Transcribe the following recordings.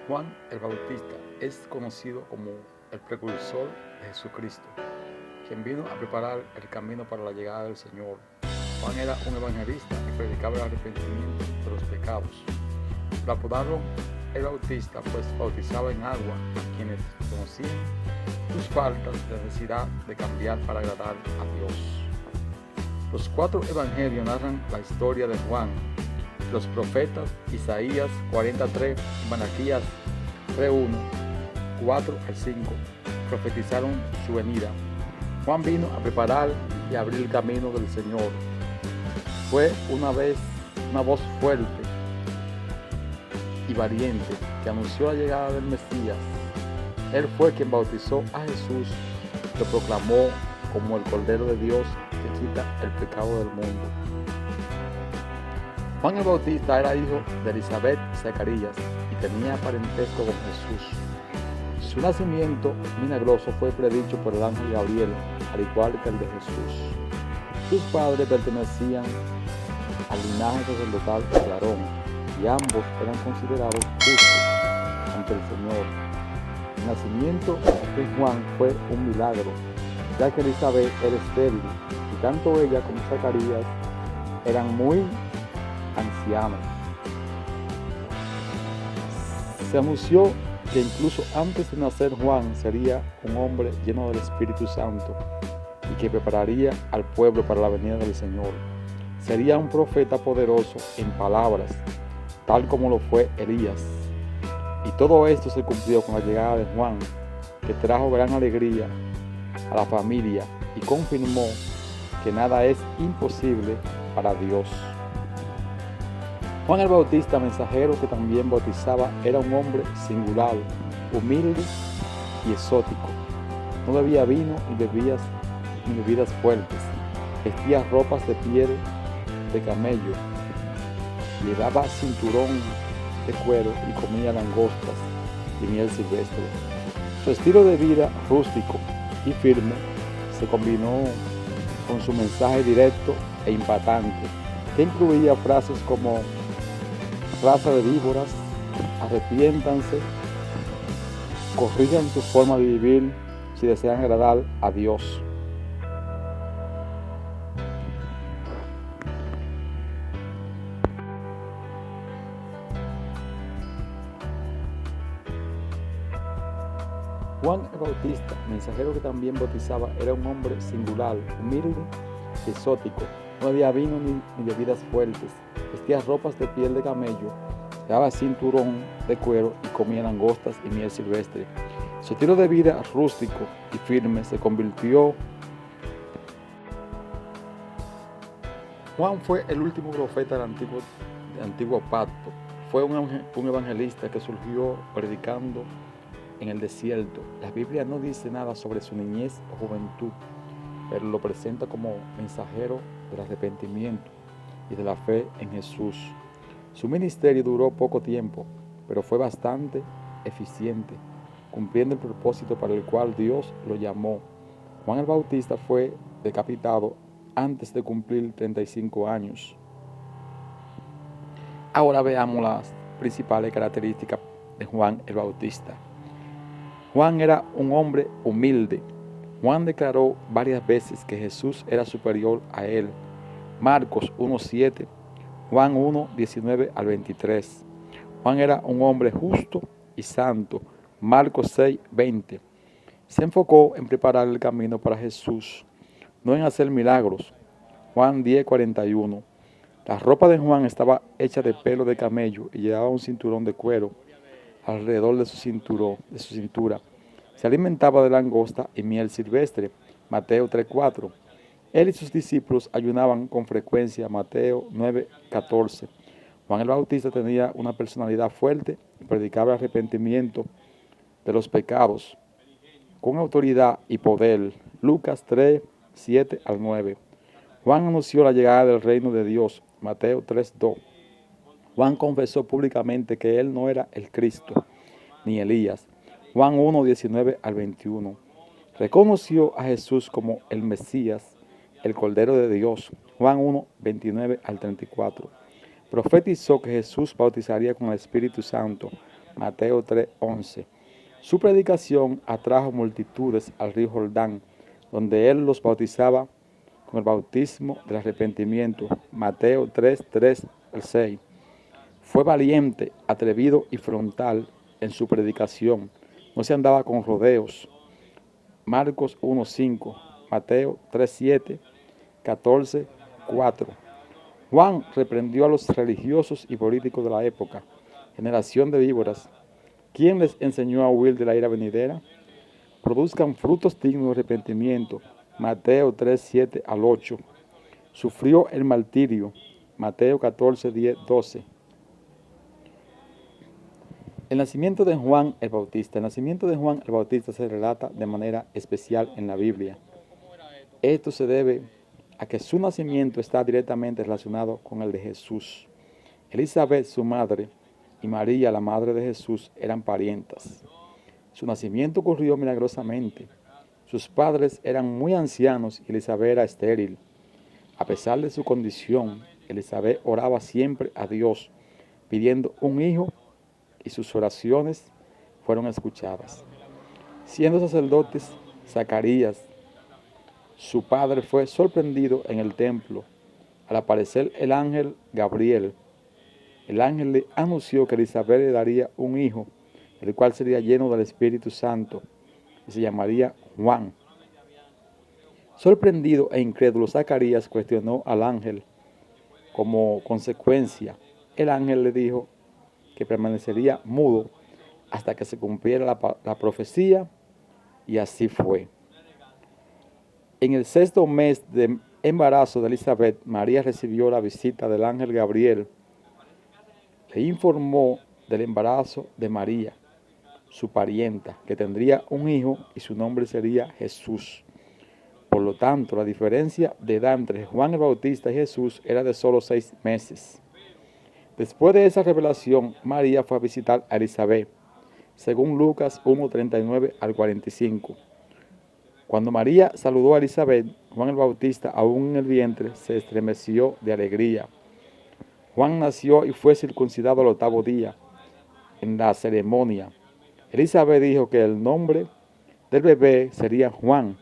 Juan el Bautista es conocido como el precursor de Jesucristo, quien vino a preparar el camino para la llegada del Señor. Juan era un evangelista y predicaba el arrepentimiento de los pecados. Lo apodaron el Bautista, pues bautizaba en agua a quienes conocían sus faltas de necesidad de cambiar para agradar a Dios. Los 4 evangelios narran la historia de Juan. Los profetas Isaías 43, Malaquías 3:1, 4 al 5 profetizaron su venida. Juan vino a preparar y abrir el camino del Señor. Fue una voz fuerte y valiente que anunció la llegada del Mesías. Él fue quien bautizó a Jesús, lo proclamó como el Cordero de Dios que quita el pecado del mundo. Juan el Bautista era hijo de Elizabeth y Zacarías y tenía parentesco con Jesús. Su nacimiento milagroso fue predicho por el ángel Gabriel, al igual que el de Jesús. Sus padres pertenecían al linaje sacerdotal de Aarón y ambos eran considerados justos ante el Señor. El nacimiento de Juan fue un milagro, ya que Elizabeth era estéril y tanto ella como Zacarías eran muy ancianos. Se anunció que incluso antes de nacer Juan sería un hombre lleno del Espíritu Santo y que prepararía al pueblo para la venida del Señor. Sería un profeta poderoso en palabras, tal como lo fue Elías. Y todo esto se cumplió con la llegada de Juan, que trajo gran alegría a la familia y confirmó que nada es imposible para Dios. Juan el Bautista, mensajero que también bautizaba, era un hombre singular, humilde y exótico. No bebía vino ni bebidas fuertes. Vestía ropas de piel de camello. Llevaba cinturón de cuero y comía langostas y miel silvestre. Su estilo de vida rústico y firme se combinó con su mensaje directo e impactante, que incluía frases como raza de víboras, arrepiéntanse, corrijan su forma de vivir si desean agradar a Dios. Juan el Bautista, mensajero que también bautizaba, era un hombre singular, humilde y exótico. No bebía vino ni bebidas fuertes. Vestía ropas de piel de camello, llevaba cinturón de cuero y comía langostas y miel silvestre. Su estilo de vida rústico y firme se convirtió. Juan fue el último profeta del antiguo pacto. Fue un evangelista que surgió predicando en el desierto. La Biblia no dice nada sobre su niñez o juventud, pero lo presenta como mensajero del arrepentimiento y de la fe en Jesús. Su ministerio duró poco tiempo, pero fue bastante eficiente, cumpliendo el propósito para el cual Dios lo llamó. Juan el Bautista fue decapitado antes de cumplir 35 años. Ahora veamos las principales características de Juan el Bautista. Juan era un hombre humilde. Juan declaró varias veces que Jesús era superior a él. Marcos 1:7, Juan 1:19 al 23. Juan era un hombre justo y santo. Marcos 6:20. Se enfocó en preparar el camino para Jesús, no en hacer milagros. Juan 10:41. La ropa de Juan estaba hecha de pelo de camello y llevaba un cinturón de cuero alrededor de su cintura. Se alimentaba de langosta y miel silvestre. Mateo 3:4. Él y sus discípulos ayunaban con frecuencia. Mateo 9:14. Juan el Bautista tenía una personalidad fuerte y predicaba el arrepentimiento de los pecados con autoridad y poder. Lucas 3:7 al 9. Juan anunció la llegada del reino de Dios. Mateo 3:2. Juan confesó públicamente que él no era el Cristo, ni Elías. Juan 1:19 al 21. Reconoció a Jesús como el Mesías, el Cordero de Dios. Juan 1:29 al 34. Profetizó que Jesús bautizaría con el Espíritu Santo. Mateo 3:11. Su predicación atrajo multitudes al río Jordán, donde él los bautizaba con el bautismo del arrepentimiento. Mateo 3:3-6. Fue valiente, atrevido y frontal en su predicación. No se andaba con rodeos. Marcos 1:5, Mateo 3:7, 14:4. Juan reprendió a los religiosos y políticos de la época. Generación de víboras, ¿quién les enseñó a huir de la ira venidera? Produzcan frutos dignos de arrepentimiento. Mateo 3:7-8. Sufrió el martirio. Mateo 14:10-12. El nacimiento de Juan el Bautista. El nacimiento de Juan el Bautista se relata de manera especial en la Biblia. Esto se debe a que su nacimiento está directamente relacionado con el de Jesús. Elizabeth, su madre, y María, la madre de Jesús, eran parientas. Su nacimiento ocurrió milagrosamente. Sus padres eran muy ancianos y Elizabeth era estéril. A pesar de su condición, Elizabeth oraba siempre a Dios, pidiendo un hijo, y sus oraciones fueron escuchadas. Siendo sacerdotes, Zacarías, su padre, fue sorprendido en el templo al aparecer el ángel Gabriel. El ángel le anunció que Elizabeth le daría un hijo, el cual sería lleno del Espíritu Santo y se llamaría Juan. Sorprendido e incrédulo, Zacarías cuestionó al ángel. Como consecuencia, el ángel le dijo que permanecería mudo hasta que se cumpliera la profecía, y así fue. En el 6º mes de embarazo de Elizabeth, María recibió la visita del ángel Gabriel. Le informó del embarazo de María, su parienta, que tendría un hijo y su nombre sería Jesús. Por lo tanto, la diferencia de edad entre Juan el Bautista y Jesús era de solo 6 meses. Después de esa revelación, María fue a visitar a Elizabeth, según Lucas 1:39-45. Cuando María saludó a Elizabeth, Juan el Bautista, aún en el vientre, se estremeció de alegría. Juan nació y fue circuncidado al 8º día, en la ceremonia. Elizabeth dijo que el nombre del bebé sería Juan.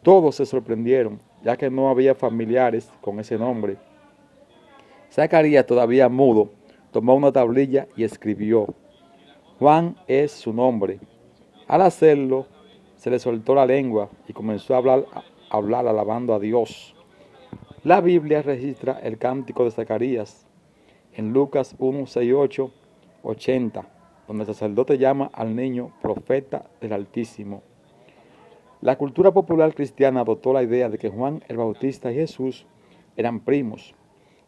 Todos se sorprendieron, ya que no había familiares con ese nombre. Zacarías, todavía mudo, tomó una tablilla y escribió: Juan es su nombre. Al hacerlo, se le soltó la lengua y comenzó a hablar alabando a Dios. La Biblia registra el cántico de Zacarías en Lucas 1:68-80, donde el sacerdote llama al niño profeta del Altísimo. La cultura popular cristiana adoptó la idea de que Juan el Bautista y Jesús eran primos,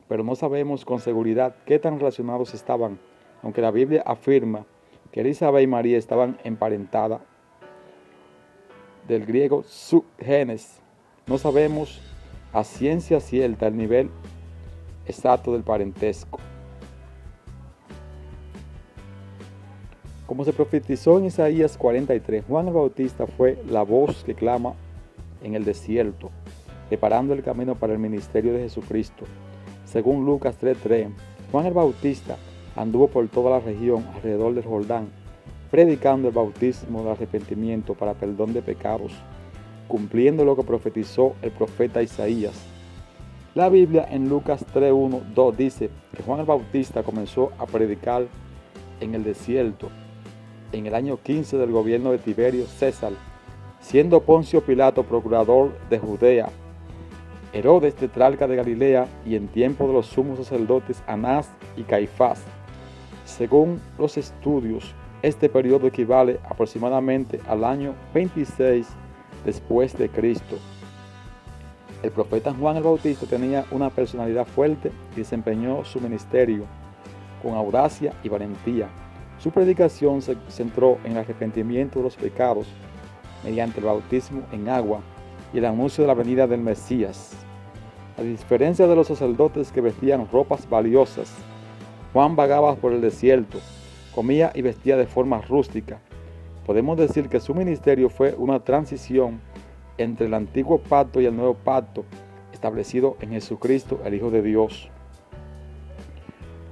pero no sabemos con seguridad qué tan relacionados estaban, aunque la Biblia afirma que Elizabeth y María estaban emparentadas. Del griego subgenes, no sabemos a ciencia cierta el nivel exacto del parentesco. Como se profetizó en Isaías 43, Juan el Bautista fue la voz que clama en el desierto, preparando el camino para el ministerio de Jesucristo. Según Lucas 3:3, Juan el Bautista anduvo por toda la región alrededor del Jordán, predicando el bautismo del arrepentimiento para perdón de pecados, cumpliendo lo que profetizó el profeta Isaías. La Biblia en Lucas 3:1-2 dice que Juan el Bautista comenzó a predicar en el desierto en el año 15 del gobierno de Tiberio César, siendo Poncio Pilato procurador de Judea, Herodes tetrarca de Galilea y en tiempo de los sumos sacerdotes Anás y Caifás. Según los estudios, este periodo equivale aproximadamente al año 26 después de Cristo. El profeta Juan el Bautista tenía una personalidad fuerte y desempeñó su ministerio con audacia y valentía. Su predicación se centró en el arrepentimiento de los pecados mediante el bautismo en agua y el anuncio de la venida del Mesías. A diferencia de los sacerdotes que vestían ropas valiosas, Juan vagaba por el desierto, comía y vestía de forma rústica. Podemos decir que su ministerio fue una transición entre el antiguo pacto y el nuevo pacto, establecido en Jesucristo, el Hijo de Dios.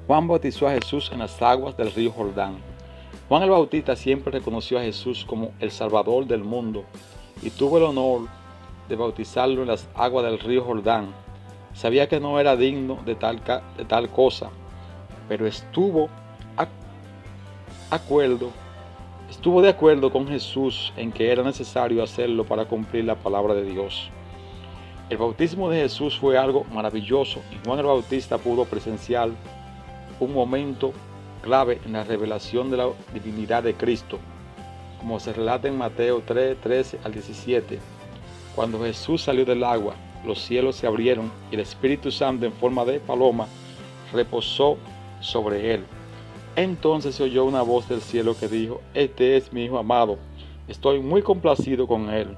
Juan bautizó a Jesús en las aguas del río Jordán. Juan el Bautista siempre reconoció a Jesús como el Salvador del mundo y tuvo el honor de bautizarlo en las aguas del río Jordán. Sabía que no era digno de tal cosa, pero estuvo de acuerdo con Jesús en que era necesario hacerlo para cumplir la palabra de Dios. El bautismo de Jesús fue algo maravilloso y Juan el Bautista pudo presenciar un momento clave en la revelación de la divinidad de Cristo, como se relata en Mateo 3, 13 al 17. Cuando Jesús salió del agua, los cielos se abrieron y el Espíritu Santo en forma de paloma reposó sobre él. Entonces se oyó una voz del cielo que dijo: Este es mi Hijo amado, estoy muy complacido con él.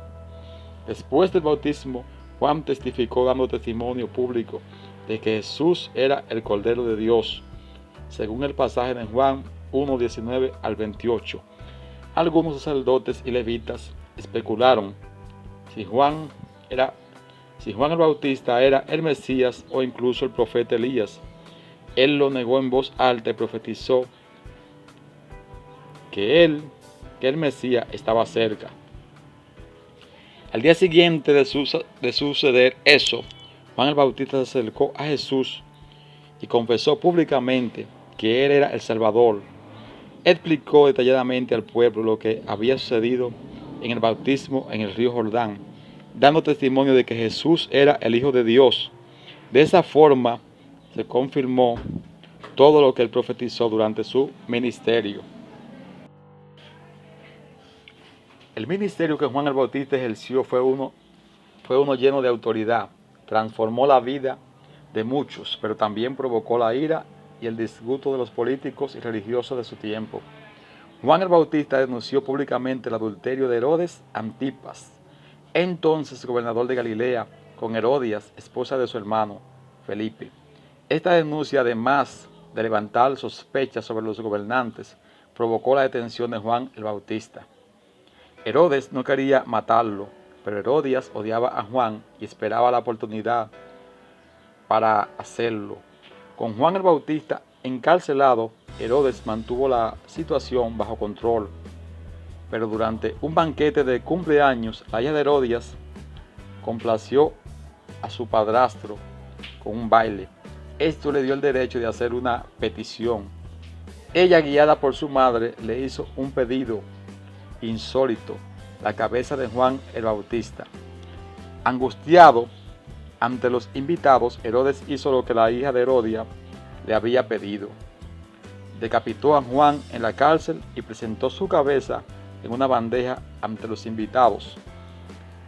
Después del bautismo, Juan testificó dando testimonio público de que Jesús era el Cordero de Dios, según el pasaje de Juan 1, 19 al 28. Algunos sacerdotes y levitas especularon si Juan el Bautista era el Mesías o incluso el profeta Elías. Él lo negó en voz alta y profetizó que el Mesías estaba cerca. Al día siguiente de suceder eso, Juan el Bautista se acercó a Jesús y confesó públicamente que él era el Salvador. Explicó detalladamente al pueblo lo que había sucedido en el bautismo en el río Jordán, dando testimonio de que Jesús era el Hijo de Dios. De esa forma se confirmó todo lo que él profetizó durante su ministerio. El ministerio que Juan el Bautista ejerció fue uno lleno de autoridad. Transformó la vida de muchos, pero también provocó la ira y el disgusto de los políticos y religiosos de su tiempo. Juan el Bautista denunció públicamente el adulterio de Herodes Antipas, entonces gobernador de Galilea, con Herodías, esposa de su hermano Felipe. Esta denuncia, además de levantar sospechas sobre los gobernantes, provocó la detención de Juan el Bautista. Herodes no quería matarlo, pero Herodías odiaba a Juan y esperaba la oportunidad para hacerlo. Con Juan el Bautista encarcelado, Herodes mantuvo la situación bajo control, pero durante un banquete de cumpleaños, la hija de Herodías complació a su padrastro con un baile. Esto le dio el derecho de hacer una petición. Ella, guiada por su madre, le hizo un pedido insólito: la cabeza de Juan el Bautista. Angustiado ante los invitados, Herodes hizo lo que la hija de Herodías le había pedido. Decapitó a Juan en la cárcel y presentó su cabeza en una bandeja ante los invitados.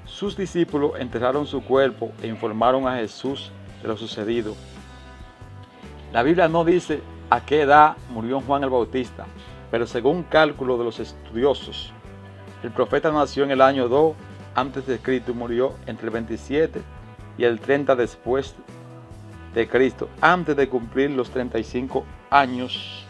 Sus discípulos enterraron su cuerpo e informaron a Jesús de lo sucedido. La Biblia no dice a qué edad murió Juan el Bautista, pero según cálculo de los estudiosos, el profeta nació en el año 2 a.C. y murió entre el 27 y el 30 después de Cristo, antes de cumplir los 35 años